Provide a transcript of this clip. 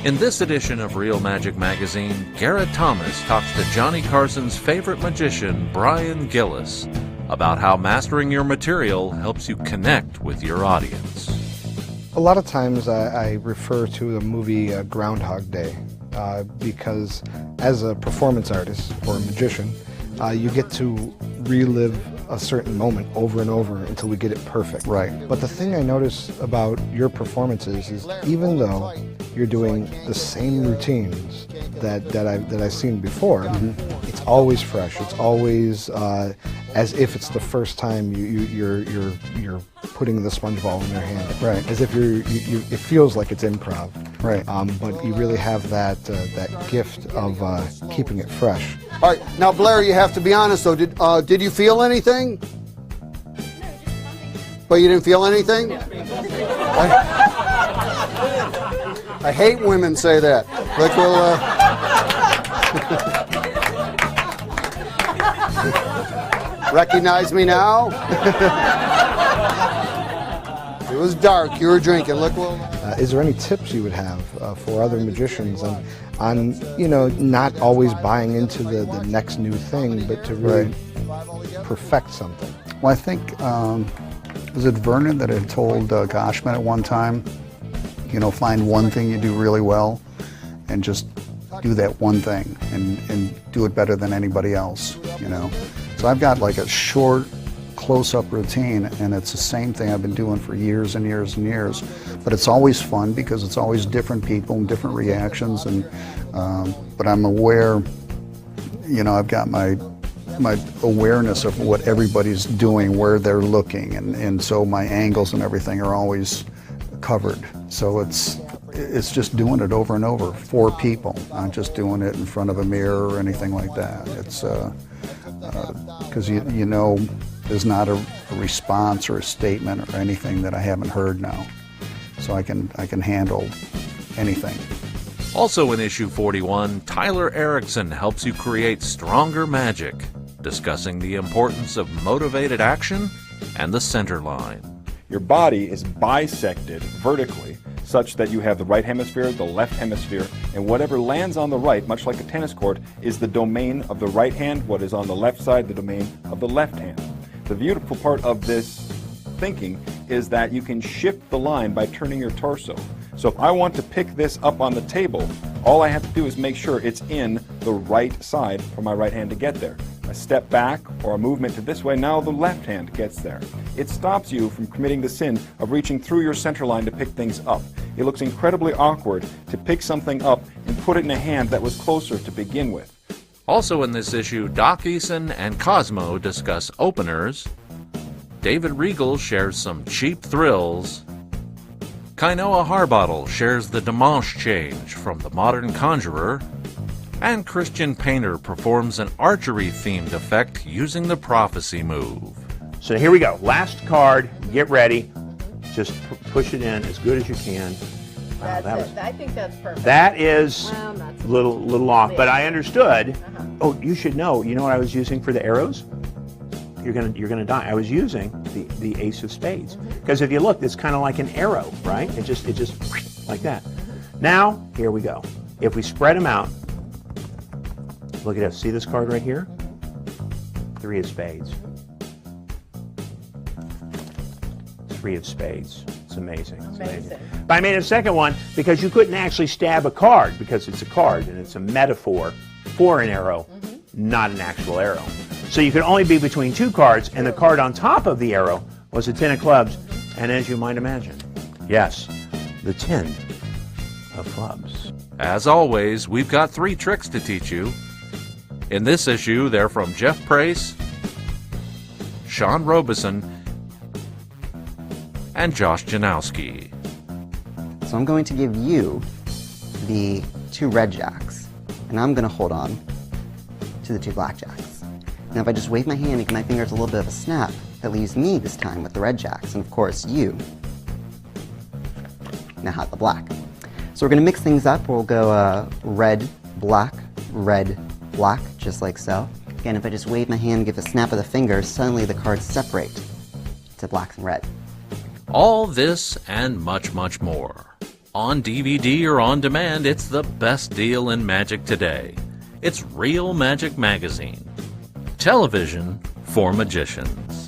In this edition of Real Magic Magazine, Garrett Thomas talks to Johnny Carson's favorite magician, Brian Gillis, about how mastering your material helps you connect with your audience. A lot of times I refer to the movie Groundhog Day because as a performance artist or a magician, you get to relive a certain moment over and over until we get it perfect. Right. But the thing I notice about your performances is even though you're doing the same routines that I've seen before, it's always fresh. It's always as if it's the first time you're putting the sponge ball in your hand. Right. As if it feels like it's improv. Right. But you really have that gift of keeping it fresh. All right, now Blair, you have to be honest though. Did you feel anything? But you didn't feel anything? I hate women say that. Like, well, recognize me now? It was dark. You were drinking. Look, well. Is there any tips you would have for other magicians on not always buying into the next new thing, but to really perfect something? Well, I think, was it Vernon that had told Goshman at one time, find one thing you do really well and just do that one thing and do it better than anybody else, So I've got like a short, close-up routine, and it's the same thing I've been doing for years and years and years. But it's always fun because it's always different people and different reactions. And but I'm aware, I've got my awareness of what everybody's doing, where they're looking, and so my angles and everything are always covered. So it's just doing it over and over for people, not just doing it in front of a mirror or anything like that. It's because there's not a response or a statement or anything that I haven't heard now. So I can handle anything. Also in issue 41, Tyler Erickson helps you create stronger magic, discussing the importance of motivated action and the center line. Your body is bisected vertically such that you have the right hemisphere, the left hemisphere, and whatever lands on the right, much like a tennis court, is the domain of the right hand. What is on the left side, the domain of the left hand. The beautiful part of this thinking is that you can shift the line by turning your torso. So if I want to pick this up on the table, all I have to do is make sure it's in the right side for my right hand to get there. A step back or a movement to this way, now the left hand gets there. It stops you from committing the sin of reaching through your center line to pick things up. It looks incredibly awkward to pick something up and put it in a hand that was closer to begin with. Also in this issue, Doc Eason and Kozmo discuss openers, David Regal shares some cheap thrills, Kainoa Harbottle shares the Manche Change from the Modern Conjurer, and Christian Painter performs an archery-themed effect using the prophecy move. So here we go. Last card. Get ready. Just push it in as good as you can. Wow, I think that's perfect. That is a little off, but I understood. Oh, you should know. You know what I was using for the arrows? You're gonna die. I was using the ace of spades because if you look, it's kind of like an arrow, right? It just like that. Now here we go. If we spread them out, look at this. See this card right here? Three of spades. Three of spades. It's amazing. It's amazing. But I made a second one because you couldn't actually stab a card because it's a card and it's a metaphor for an arrow, not an actual arrow. So you could only be between two cards, and the card on top of the arrow was a 10 of clubs, and as you might imagine, yes, the 10 of clubs. As always, we've got 3 tricks to teach you. In this issue, they're from Jeff Prace, Sean Robeson, and Josh Janousky. So I'm going to give you the 2 red jacks, and I'm going to hold on to the 2 black jacks. Now if I just wave my hand and give my fingers a little bit of a snap, that leaves me this time with the red jacks, and of course you now have the black. So we're going to mix things up. We'll go red, black, just like so. Again, if I just wave my hand and give a snap of the fingers, suddenly the cards separate to blacks and red. All this and much, much more On DVD or on demand, it's the best deal in magic today. It's Real Magic Magazine. Television for magicians.